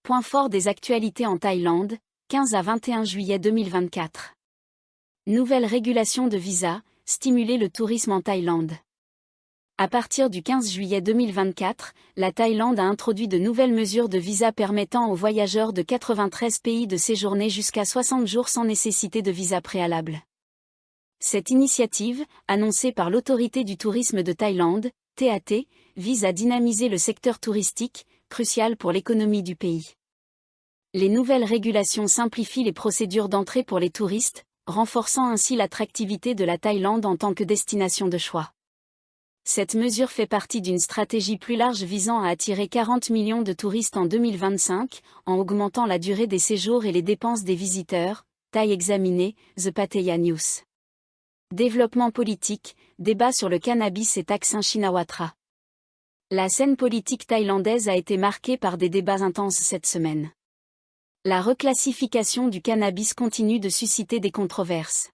Point fort des actualités en Thaïlande, 15 à 21 juillet 2024. Nouvelle régulation de visa, stimuler le tourisme en Thaïlande. À partir du 15 juillet 2024, la Thaïlande a introduit de nouvelles mesures de visa permettant aux voyageurs de 93 pays de séjourner jusqu'à 60 jours sans nécessité de visa préalable. Cette initiative, annoncée par l'Autorité du tourisme de Thaïlande, TAT, vise à dynamiser le secteur touristique, crucial pour l'économie du pays. Les nouvelles régulations simplifient les procédures d'entrée pour les touristes, renforçant ainsi l'attractivité de la Thaïlande en tant que destination de choix. Cette mesure fait partie d'une stratégie plus large visant à attirer 40 millions de touristes en 2025, en augmentant la durée des séjours et les dépenses des visiteurs, Thaï Examiné, The Pattaya News. Développement politique, débat sur le cannabis et Thaksin Shinawatra. La scène politique thaïlandaise a été marquée par des débats intenses cette semaine. La reclassification du cannabis continue de susciter des controverses.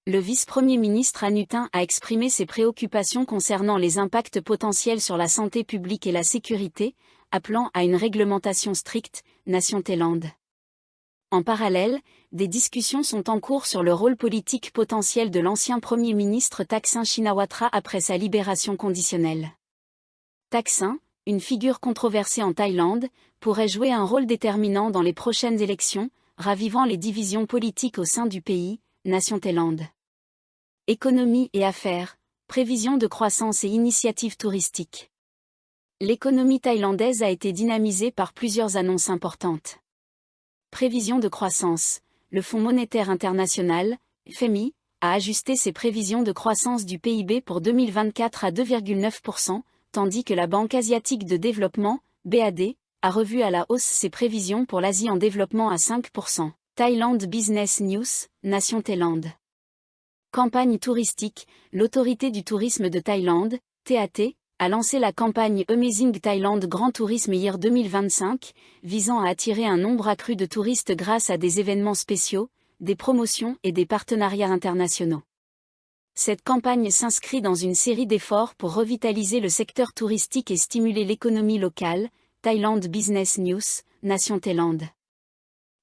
Le vice-premier ministre Anutin a exprimé ses préoccupations concernant les impacts potentiels sur la santé publique et la sécurité, appelant à une réglementation stricte, Nation Thaïlande. En parallèle, des discussions sont en cours sur le rôle politique potentiel de l'ancien premier ministre Thaksin Shinawatra après sa libération conditionnelle. Thaksin, une figure controversée en Thaïlande, pourrait jouer un rôle déterminant dans les prochaines élections, ravivant les divisions politiques au sein du pays, Nation Thaïlande. Économie et affaires, prévisions de croissance et initiatives touristiques. L'économie thaïlandaise a été dynamisée par plusieurs annonces importantes. Prévisions de croissance. Le Fonds monétaire international, FMI, a ajusté ses prévisions de croissance du PIB pour 2024 à 2,9%, tandis que la Banque asiatique de développement, BAD, a revu à la hausse ses prévisions pour l'Asie en développement à 5%. Thailand Business News, Nation Thaïlande. Campagne touristique. L'autorité du tourisme de Thaïlande, TAT, a lancé la campagne Amazing Thailand Grand Tourisme Year 2025, visant à attirer un nombre accru de touristes grâce à des événements spéciaux, des promotions et des partenariats internationaux. Cette campagne s'inscrit dans une série d'efforts pour revitaliser le secteur touristique et stimuler l'économie locale, Thailand Business News, Nation Thaïlande.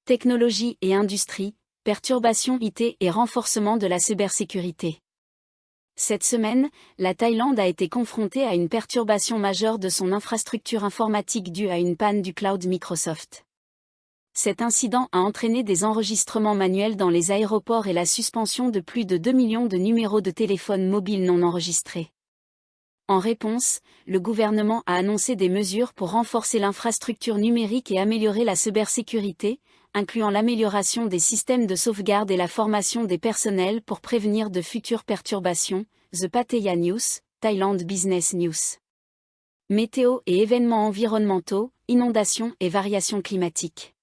Technologie et industrie, perturbations IT et renforcement de la cybersécurité. Cette semaine, la Thaïlande a été confrontée à une perturbation majeure de son infrastructure informatique due à une panne du cloud Microsoft. Cet incident a entraîné des enregistrements manuels dans les aéroports et la suspension de plus de 2 millions de numéros de téléphone mobiles non enregistrés. En réponse, le gouvernement a annoncé des mesures pour renforcer l'infrastructure numérique et améliorer la cybersécurité, incluant l'amélioration des systèmes de sauvegarde et la formation des personnels pour prévenir de futures perturbations, The Pattaya News, Thailand Business News. Météo et événements environnementaux, inondations et variations climatiques.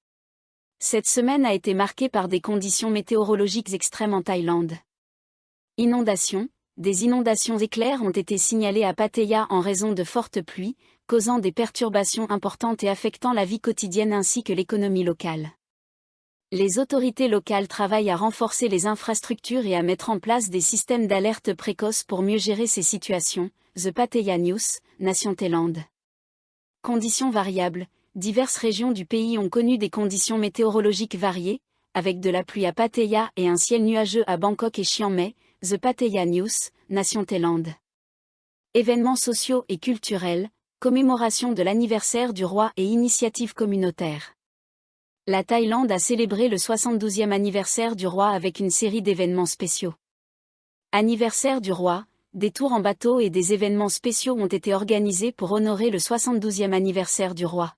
Cette semaine a été marquée par des conditions météorologiques extrêmes en Thaïlande. Inondations. Des inondations éclairs ont été signalées à Pattaya en raison de fortes pluies, causant des perturbations importantes et affectant la vie quotidienne ainsi que l'économie locale. Les autorités locales travaillent à renforcer les infrastructures et à mettre en place des systèmes d'alerte précoce pour mieux gérer ces situations, The Pattaya News, Nation Thaïlande. Conditions variables. Diverses régions du pays ont connu des conditions météorologiques variées, avec de la pluie à Pattaya et un ciel nuageux à Bangkok et Chiang Mai, The Pattaya News, Nation Thaïlande. Événements sociaux et culturels, commémoration de l'anniversaire du roi et initiatives communautaires. La Thaïlande a célébré le 72e anniversaire du roi avec une série d'événements spéciaux. Anniversaire du roi, des tours en bateau et des événements spéciaux ont été organisés pour honorer le 72e anniversaire du roi.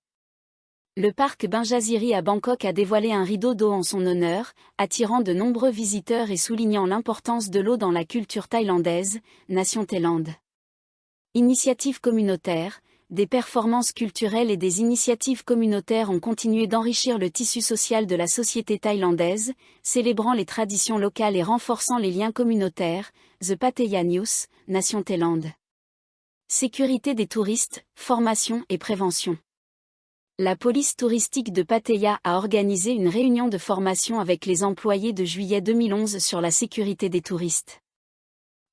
Le parc Binjaziri à Bangkok a dévoilé un rideau d'eau en son honneur, attirant de nombreux visiteurs et soulignant l'importance de l'eau dans la culture thaïlandaise, Nation Thaïlande. Initiatives communautaires, des performances culturelles et des initiatives communautaires ont continué d'enrichir le tissu social de la société thaïlandaise, célébrant les traditions locales et renforçant les liens communautaires, The Pattaya News, Nation Thaïlande. Sécurité des touristes, formation et prévention. La police touristique de Pattaya a organisé une réunion de formation avec les employés de juillet 2011 sur la sécurité des touristes.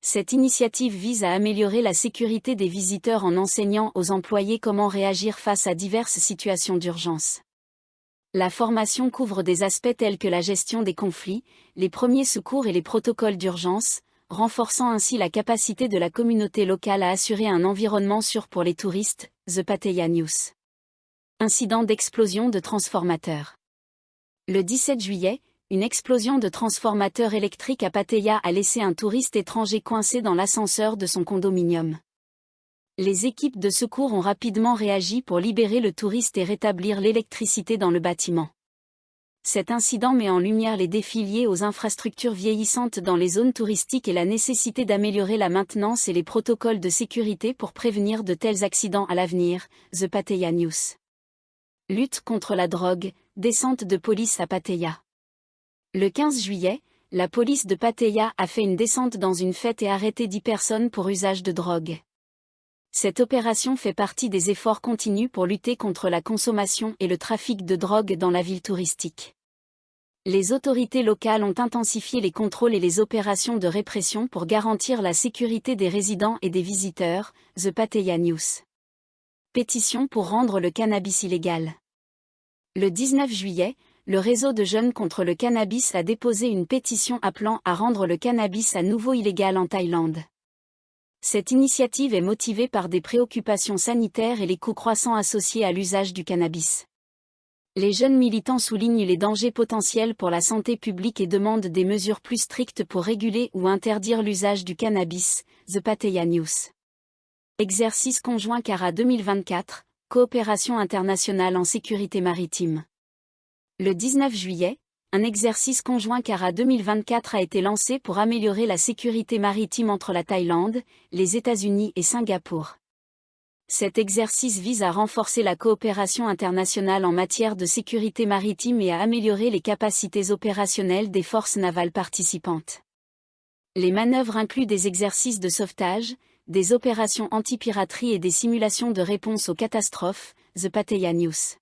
Cette initiative vise à améliorer la sécurité des visiteurs en enseignant aux employés comment réagir face à diverses situations d'urgence. La formation couvre des aspects tels que la gestion des conflits, les premiers secours et les protocoles d'urgence, renforçant ainsi la capacité de la communauté locale à assurer un environnement sûr pour les touristes. The Pattaya News. Incident d'explosion de transformateur. Le 17 juillet, une explosion de transformateur électrique à Pattaya a laissé un touriste étranger coincé dans l'ascenseur de son condominium. Les équipes de secours ont rapidement réagi pour libérer le touriste et rétablir l'électricité dans le bâtiment. Cet incident met en lumière les défis liés aux infrastructures vieillissantes dans les zones touristiques et la nécessité d'améliorer la maintenance et les protocoles de sécurité pour prévenir de tels accidents à l'avenir. The Pattaya News. Lutte contre la drogue, descente de police à Pattaya. Le 15 juillet, la police de Pattaya a fait une descente dans une fête et arrêté 10 personnes pour usage de drogue. Cette opération fait partie des efforts continus pour lutter contre la consommation et le trafic de drogue dans la ville touristique. Les autorités locales ont intensifié les contrôles et les opérations de répression pour garantir la sécurité des résidents et des visiteurs. The Pattaya News. Pétition pour rendre le cannabis illégal. Le 19 juillet, le réseau de jeunes contre le cannabis a déposé une pétition appelant à rendre le cannabis à nouveau illégal en Thaïlande. Cette initiative est motivée par des préoccupations sanitaires et les coûts croissants associés à l'usage du cannabis. Les jeunes militants soulignent les dangers potentiels pour la santé publique et demandent des mesures plus strictes pour réguler ou interdire l'usage du cannabis. The Pattaya News. Exercice conjoint CARA 2024, coopération internationale en sécurité maritime. Le 19 juillet, un exercice conjoint CARA 2024 a été lancé pour améliorer la sécurité maritime entre la Thaïlande, les États-Unis et Singapour. Cet exercice vise à renforcer la coopération internationale en matière de sécurité maritime et à améliorer les capacités opérationnelles des forces navales participantes. Les manœuvres incluent des exercices de sauvetage, des opérations anti-piraterie et des simulations de réponse aux catastrophes. The Pattaya News.